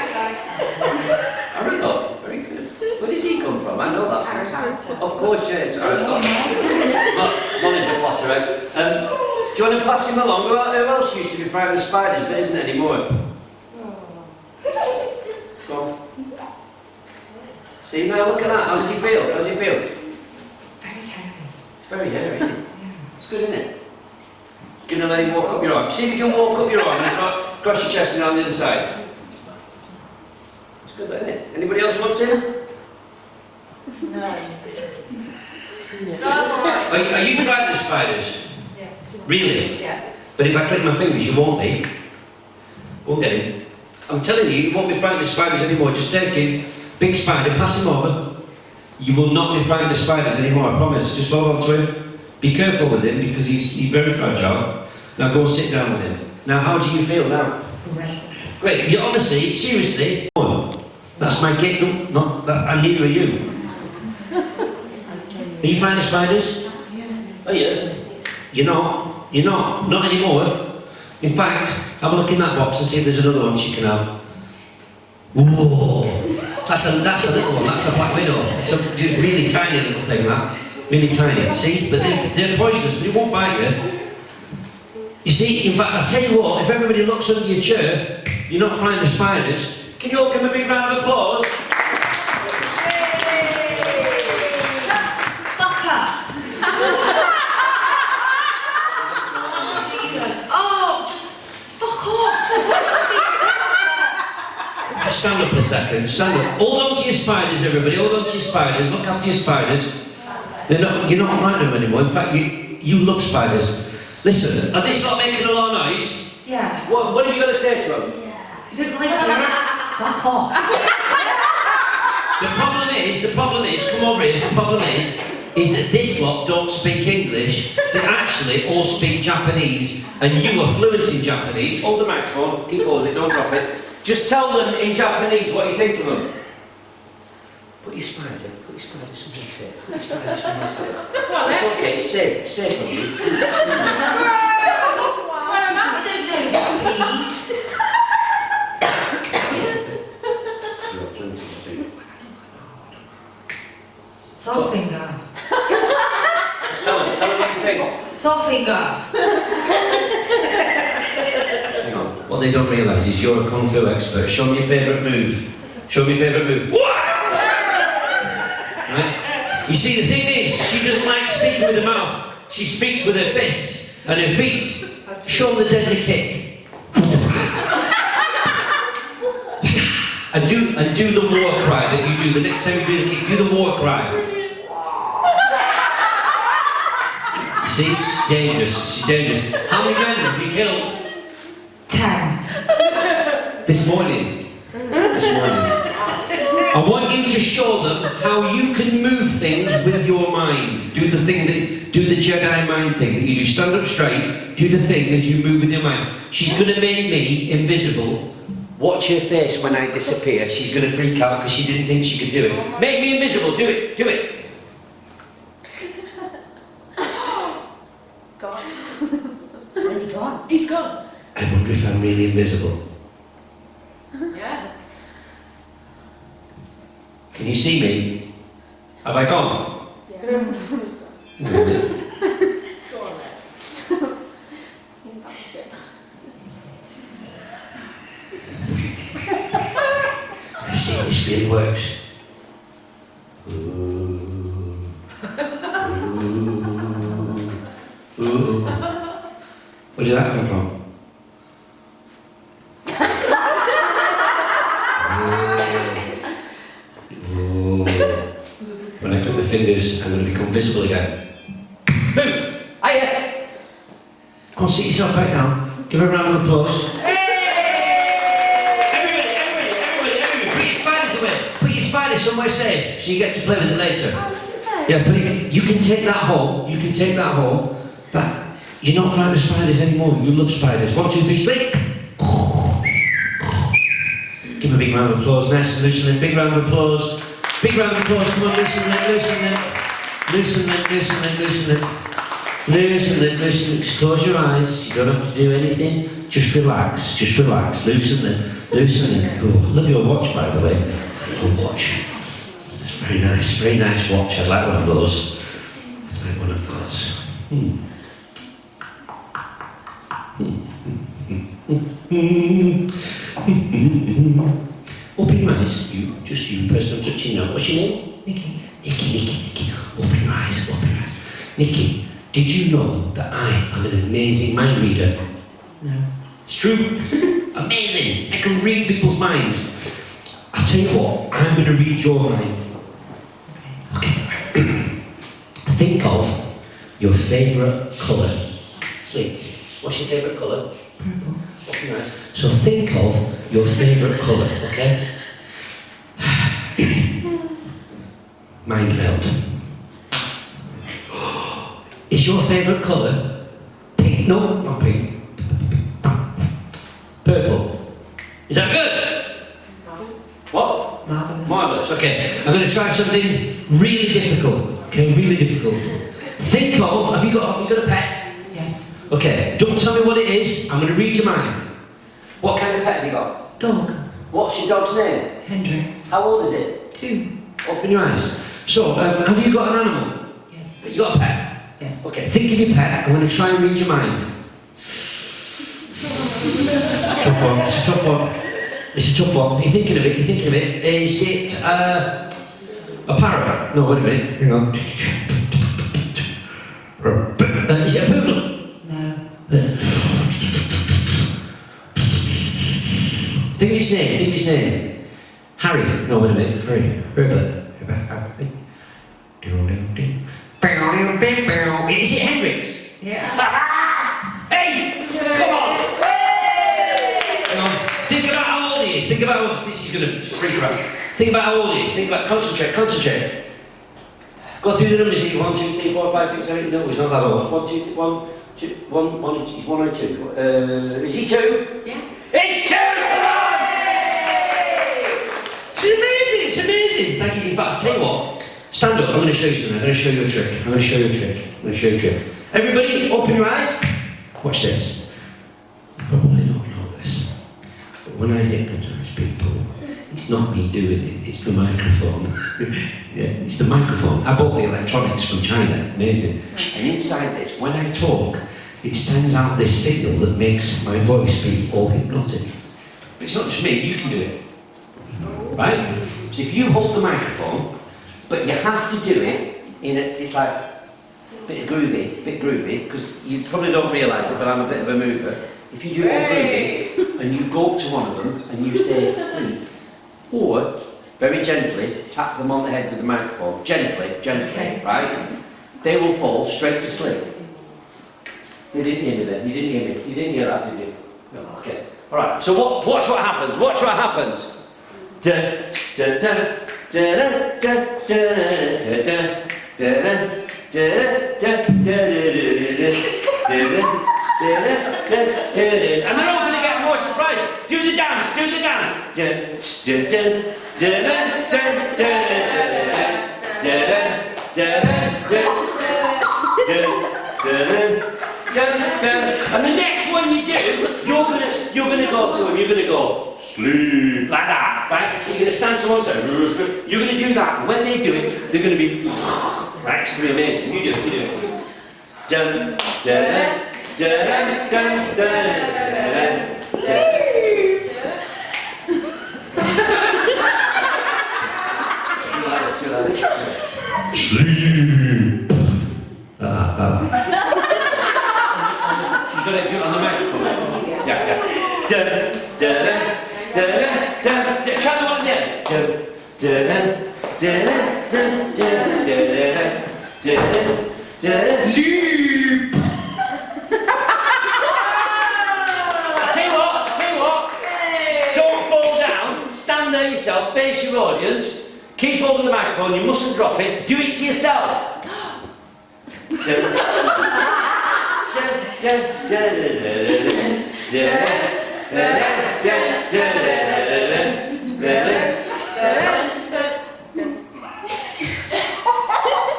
Aragog, very good. Where does he come from? I know that. Of course, yes, Aragog. Molly's a potter, right? Do you want to pass him along? Who else used to be frightened of spiders, but isn't anymore? Go on. See, now look at that. How does he feel? How does he feel? Very hairy. Very hairy, isn't it? It's good, isn't it? You're going to let him walk up your arm. See if you can walk up your arm and cross your chest and around the other side. It's good, isn't it? Anybody else want to? No. Are you frightened of spiders? Yes. Really? Yes. But if I click my fingers, you won't be. Won't get him. I'm telling you, you won't be frightened of spiders anymore. Just take him, big spider, pass him over. You will not be frightened of spiders anymore, I promise. Just hold on to him. Be careful with him because he's very fragile. Now go and sit down with him. Now, how do you feel now? Great. Great. You honestly, seriously, that's my kid. No, not that. And neither are you. Are you frightened of spiders? Yes. Are you? You're not. You're not. Not anymore. In fact, have a look in that box and see if there's another one she can have. Whoa! That's a little one. That's a black widow. It's a just really tiny little thing. That. Really tiny. See? But they're poisonous, but it won't bite you. You see, in fact, I'll tell you what, if everybody looks under your chair, you're not frightened of spiders. Can you all give them a big round of applause? Fuck up! Jesus. Oh, just fuck off! Just stand up a second. Stand up. Hold on to your spiders, everybody. Hold on to your spiders. Look after your spiders. You're not frightened of them anymore. In fact, you love spiders. Listen, are they not making a lot of noise? Yeah. What have you got to say to them? If you don't like it, fuck off. The problem is, come over here, the problem is that this lot don't speak English, they actually all speak Japanese, and you are fluent in Japanese. Hold the microphone, keep holding it, don't drop it. Just tell them in Japanese what you think of them. Put your spider somewhere safe. Put your spider somewhere safe. It's okay, it's safe for you. I don't know, please. You're fluent in Japanese. Saltfinger. Tell them what you think. Saltfinger. Hang on. What they don't realise is you're a Kung Fu expert. Show me your favourite move. Show me your favourite move. You see, the thing is, she doesn't like speaking with her mouth. She speaks with her fists and her feet. Show them the deadly kick. and do the war cry that you do. The next time you do the kick, do the war cry. See? She's dangerous. She's dangerous. How many men have you killed? 10. This morning. This morning. I want you to show them how you can move things with your mind. Do the Jedi mind thing that you do. Stand up straight, do the thing as you move with your mind. She's going to make me invisible. Watch her face when I disappear. She's going to freak out because she didn't think she could do it. Make me invisible, do it, do it. Gone. Where's he gone? He's gone. I wonder if I'm really invisible. Yeah. Can you see me? Have I gone? Yeah. No. Go on, Lex. Let's see if this really works. Ooh. Ooh. Ooh. Where did that come from? Ooh. When I click my fingers, I'm going to become visible again. Boom! Hiya! Go on, sit yourself back down. Give her a round of applause. Everybody, put your spiders away. Put your spiders somewhere safe so you get to play with it later. Yeah, but you can take that home. You can take that home. You're not frightened of spiders anymore. You love spiders. 1, 2, 3, sleep. Give a big round of applause. Nice and loosen them. Big round of applause. Big round of applause. Come on, loosen them, loosen them. Loosen them, loosen them, loosen them. Loosen them, loosen them. Just close your eyes. You don't have to do anything. Just relax. Just relax. Loosen them. Loosen them. Oh, I love your watch, by the way. Your watch. It's very nice watch. I'd like one of those. I'd like one of those. Open your eyes, just you, person I'm touching now. What's your name? Nikki. Nikki. Open your eyes. Nikki, did you know that I am an amazing mind reader? No. It's true. Amazing. I can read people's minds. I'll tell you what, I'm going to read your mind. Okay. Think of your favourite colour. Sleep. What's your favourite colour? Purple. Open your eyes. So think of your favourite colour, okay? Mind meld. Is your favourite colour pink? No, not pink. Purple. Is that good? What? Marvellous. Marvellous, okay. I'm going to try something really difficult. Okay, really difficult. Think of, have you got a pet? Yes. Okay, don't tell me what it is. I'm going to read your mind. What kind of pet have you got? Dog. What's your dog's name? Hendrix. How old is it? 2. Open your eyes. So, have you got an animal? Yes. You got a pet? Yes. Okay, think of your pet. I'm going to try and read your mind. It's a tough one. It's a tough one. It's a tough one. You're thinking of it. Is it a parrot? No, wait a minute. Hang on. Is it a poodle? No. Think of its name. Harry. No, wait a minute. Herbert. Is it Hendrix? Yeah. Hey! Come on! Hang on. Think about how old he is. Think about this is going to freak her out. Think about how old he is. Think about concentrate. Go through the numbers. 1, 2, 3, 4, 5, 6, 7, 8. No, he's not that old. 1, 2, 3, 1, 2, 1, he's 1 or 2. Is he 2? Yeah. It's 2! Come on! It's amazing. Thank you. In fact, I'll tell you what. Stand up. I'm going to show you something. I'm going to show you a trick. Everybody, open your eyes. Watch this. You probably don't know this, but when I hypnotise people, it's not me doing it. It's the microphone. Yeah, it's the microphone. I bought the electronics from China. Amazing. And inside this, when I talk, it sends out this signal that makes my voice be all hypnotic. But it's not just me. You can do it. Right? So if you hold the microphone, but you have to do it it's like a bit groovy, because you probably don't realise it, but I'm a bit of a mover. If you do it all groovy, and you go up to one of them, and you say, sleep, or, very gently, tap them on the head with the microphone, gently, right? They will fall straight to sleep. You didn't hear me then, you didn't hear me, you didn't hear that, did you? No, okay. Alright, so watch what happens, watch what happens. And they're all going to get more surprised. Do the dance, do the dance. And the next one you do, you're gonna go to him, you're gonna go, sleep, like that, right? You're gonna stand to one side, you're gonna do that. When they do it, they're gonna be, right, it's gonna be amazing. You do it, you do it. Dun, dun, dun, dun, dun, dun, sleep. You've got to do it on the microphone. Yeah. Dun, dun, dun, dun, dun. Try the one again. Dun, dun, dun, dun, dun, dun, dun, leap. I tell you what. Don't fall down. Stand there yourself. Face your audience. Keep hold of the microphone. You mustn't drop it. Do it to yourself.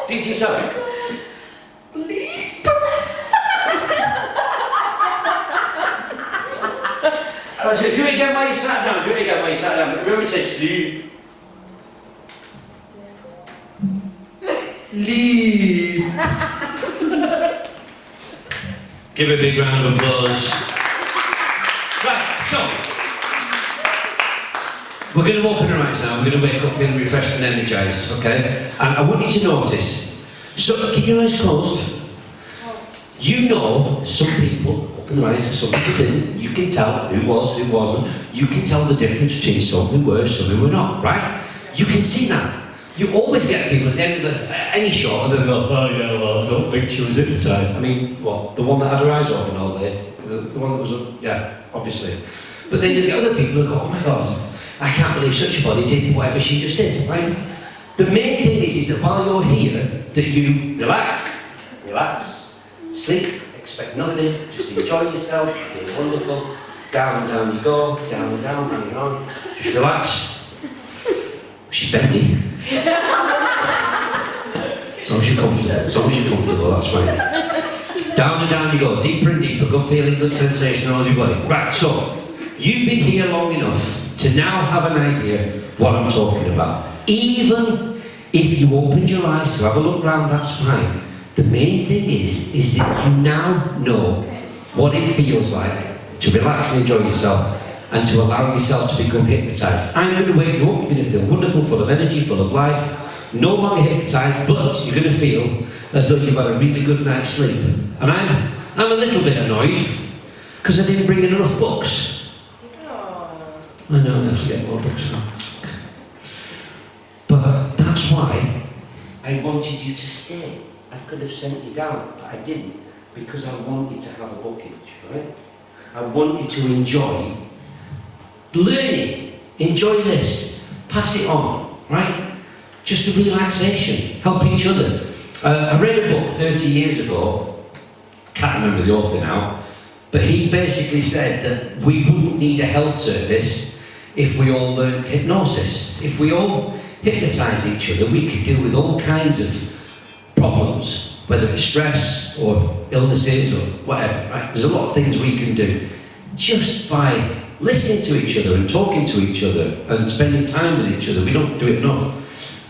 Do you see something? Sleep. Do it again while you sat down. Remember to say sleep. Sleep. Give a big round of applause. Right, so we're going to open our eyes now. We're going to wake up feeling refreshed and energised, okay? And I want you to notice. So keep your eyes closed. You know some people open their eyes and some people didn't. You can tell who was, who wasn't. You can tell the difference between some who were, some who were not, right? You can see that. You always get people at the end of any show and they go, oh yeah, well, I don't think she was hypnotised. I mean, what? The one that had her eyes open all day? The one that was, yeah, obviously. But then you get other people who go, oh my God, I can't believe such a body did whatever she just did, right? The main thing is that while you're here, that you relax, sleep, expect nothing, just enjoy yourself, it's wonderful. Down and down you go, down and down, hanging on, just relax. She's bendy. As long as you're comfortable, that's fine. Down and down you go, deeper and deeper, good feeling, good sensation all over your body. Right, so, you've been here long enough to now have an idea what I'm talking about. Even if you opened your eyes to have a look round, that's fine. The main thing is that you now know what it feels like to relax and enjoy yourself and to allow yourself to become hypnotised. I'm going to wake you up, you're going to feel wonderful, full of energy, full of life, no longer hypnotised, but you're going to feel as though you've had a really good night's sleep. And I'm a little bit annoyed, because I didn't bring in enough books. I know, I'm going to get more books now. But that's why I wanted you to stay. I could have sent you down, but I didn't, because I want you to have a book each, right? I want you to enjoy learning, enjoy this, pass it on, right? Just a relaxation, help each other. I read a book 30 years ago, can't remember the author now, but he basically said that we wouldn't need a health service if we all learned hypnosis. If we all hypnotise each other, we could deal with all kinds of problems, whether it's stress or illnesses or whatever, right? There's a lot of things we can do just by listening to each other and talking to each other and spending time with each other. We don't do it enough.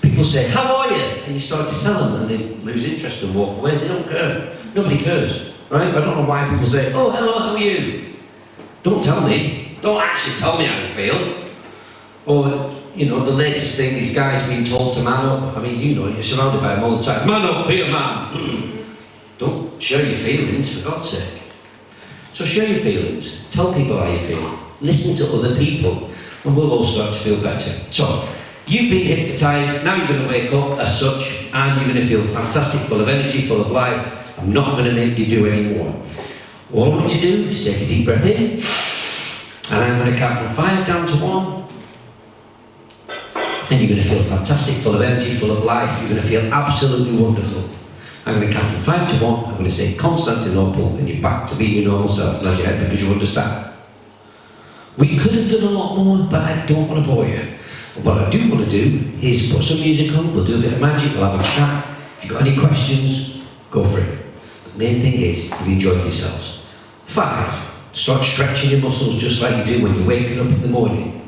People say, how are you? And you start to tell them and they lose interest and walk away. They don't care. Nobody cares, right? I don't know why people say, oh, hello, how are you? Don't tell me. Don't actually tell me how you feel. Or, you know, the latest thing is guys being told to man up. I mean, you know, you're surrounded by them all the time. Man up, be a man. Don't share your feelings, for God's sake. So share your feelings. Tell people how you feel. Listen to other people, and we'll all start to feel better. So, you've been hypnotised, now you're going to wake up as such, and you're going to feel fantastic, full of energy, full of life. I'm not going to make you do any more. All I want you to do is take a deep breath in, and I'm going to count from 5 down to 1. And you're going to feel fantastic, full of energy, full of life. You're going to feel absolutely wonderful. I'm going to count from 5 to 1. I'm going to say Constantinople, and you're back to being your normal self. Nod your head because you understand. We could have done a lot more, but I don't want to bore you. What I do want to do is put some music on. We'll do a bit of magic. We'll have a chat. If you've got any questions, go for it. The main thing is you've enjoyed yourselves. 5. Start stretching your muscles just like you do when you're waking up in the morning.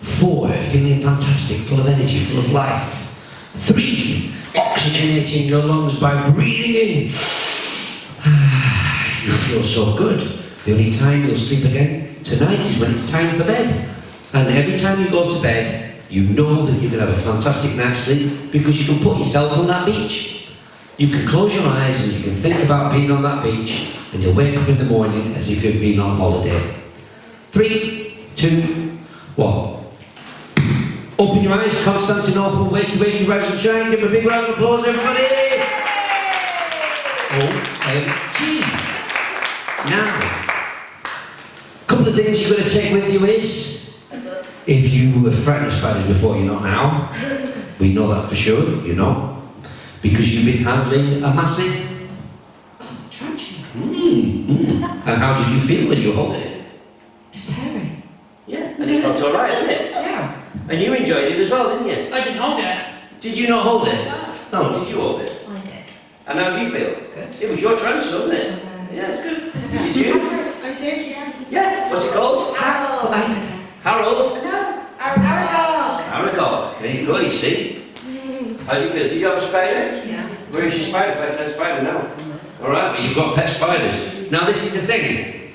4, feeling fantastic, full of energy, full of life. 3, oxygenating your lungs by breathing in. You feel so good. The only time you'll sleep again tonight is when it's time for bed. And every time you go to bed, you know that you're going to have a fantastic night's sleep because you can put yourself on that beach. You can close your eyes and you can think about being on that beach, and you'll wake up in the morning as if you've been on holiday. 3, 2, 1. Open your eyes, Constantinople, wakey, wakey, rise and shine. Give a big round of applause, everybody. OMG. Now, a couple of things you're going to take with you is, if you were frightened of spiders before, you're not now. We know that for sure, you know. Because you've been handling a massive Tarantula. And how did you feel when you were holding it? It's hairy. Yeah, and it felt alright, didn't it? Yeah. And you enjoyed it as well, didn't you? I didn't hold it. Did you not hold it? No, did you hold it? I did. And how do you feel? Good. It was your transfer, wasn't it? Yeah, it's good. Did you? I did, yeah. Yeah. What's it called? Harold. Harold? No, Aragog. Aragog. There you go, you see. How do you feel? Did you have a spider? Yeah. Where is your spider? Pet spider now. Alright, but you've got pet spiders. Now this is the thing.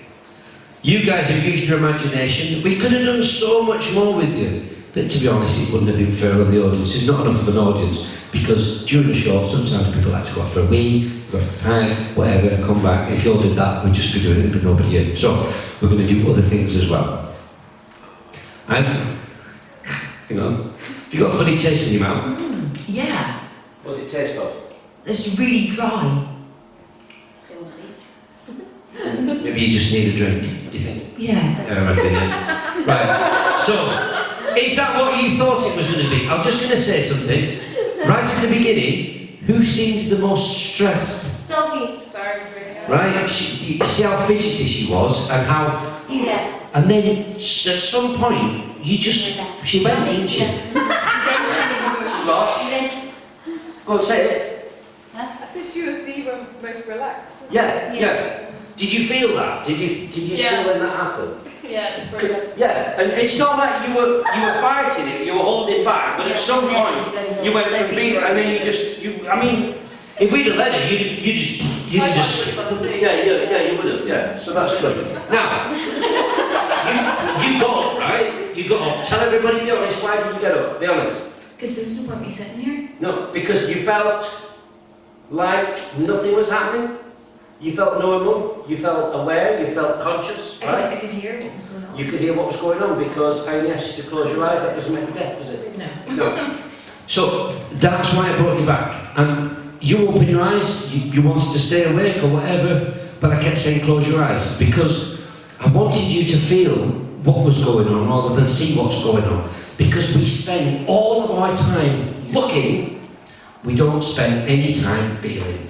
You guys have used your imagination. We could have done so much more with you. But to be honest, it wouldn't have been fair on the audience. There's not enough of an audience. Because during the show, sometimes people like to go out for a wee, go for a fag, whatever, come back. If you all did that, we'd just be doing it, but nobody here. So, we're going to do other things as well. And, hang on. Have you got a funny taste in your mouth? Yeah. What's it taste of? It's really dry. Maybe you just need a drink, do you think? Yeah. Yeah, I reckon, yeah. Right, so, is that what you thought it was going to be? I'm just going to say something. Right at the beginning, who seemed the most stressed? Sophie. Sorry for bringing it up. Right? You see how fidgety she was, and how... Yeah. And then, at some point, you just... She went, didn't she? Eventually. What? Eventually. Go on, say it. I said she was the most relaxed. Yeah. Did you feel that? Did you Yeah. feel when that happened? Yeah, it's brilliant. Yeah, and it's not like you were fighting it, you were holding back, but at some point you went from being, and then I mean, if we'd have let her, you'd just, you would have, yeah. So that's good. Now, you got up, right? You got up. Tell everybody, be honest. Why did you get up? Be honest. Because there's no point me sitting here. No, because you felt like nothing was happening. You felt normal, you felt aware, you felt conscious, right? I could hear what was going on. You could hear what was going on because I only asked you to close your eyes. That doesn't make you deaf, does it? No. No. So that's why I brought you back. And you open your eyes, you wanted to stay awake or whatever, but I kept saying close your eyes because I wanted you to feel what was going on rather than see what's going on. Because we spend all of our time looking, we don't spend any time feeling.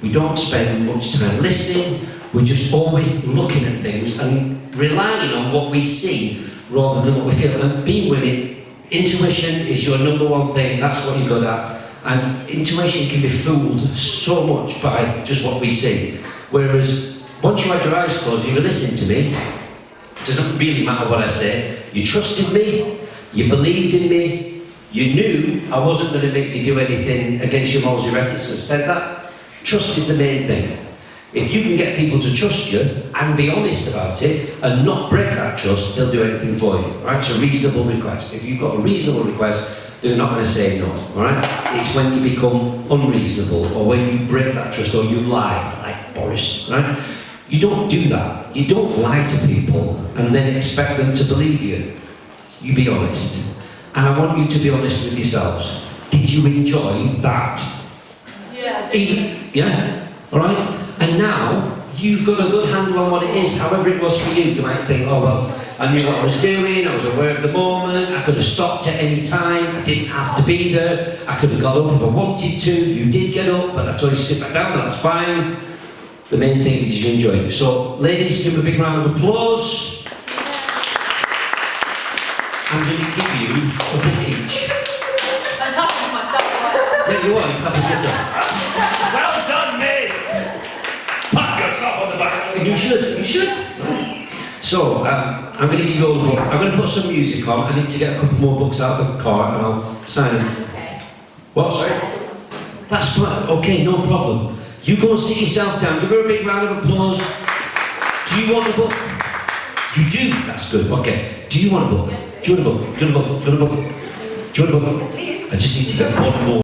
We don't spend much time listening, we're just always looking at things and relying on what we see rather than what we feel. And being women, intuition is your number one thing, that's what you're good at. And intuition can be fooled so much by just what we see. Whereas, once you had your eyes closed, you were listening to me, it doesn't really matter what I say, you trusted me, you believed in me, you knew I wasn't going to make you do anything against your morals, your ethics, and said that. Trust is the main thing. If you can get people to trust you and be honest about it and not break that trust, they'll do anything for you. Right? It's a reasonable request. If you've got a reasonable request, they're not going to say no. All right? It's when you become unreasonable or when you break that trust or you lie, like Boris. Right? You don't do that. You don't lie to people and then expect them to believe you. You be honest. And I want you to be honest with yourselves. Did you enjoy that? Yeah. Yeah? Alright? And now, you've got a good handle on what it is, however it was for you. You might think, oh well, I knew what I was doing, I was aware of the moment, I could have stopped at any time, I didn't have to be there, I could have got up if I wanted to, you did get up, but I told you to sit back down, that's fine. The main thing is you enjoyed it. So, ladies, give a big round of applause. I'm going to give you a book each. I'm talking to myself. Yeah, you are, you clap yourself. Well done, mate! Pat yourself on the back. You should. So, I'm going to give you all a book. I'm going to put some music on. I need to get a couple more books out of the car and I'll sign them. Okay. What, sorry? That's fine. Okay, no problem. You go and sit yourself down. Give her a big round of applause. Do you want a book? You do? That's good. Okay. Do you want a book? Yes, Do you want a book? Do you want a book? Do you want a book? Do you want a book? Yes, please. I just need to get one more.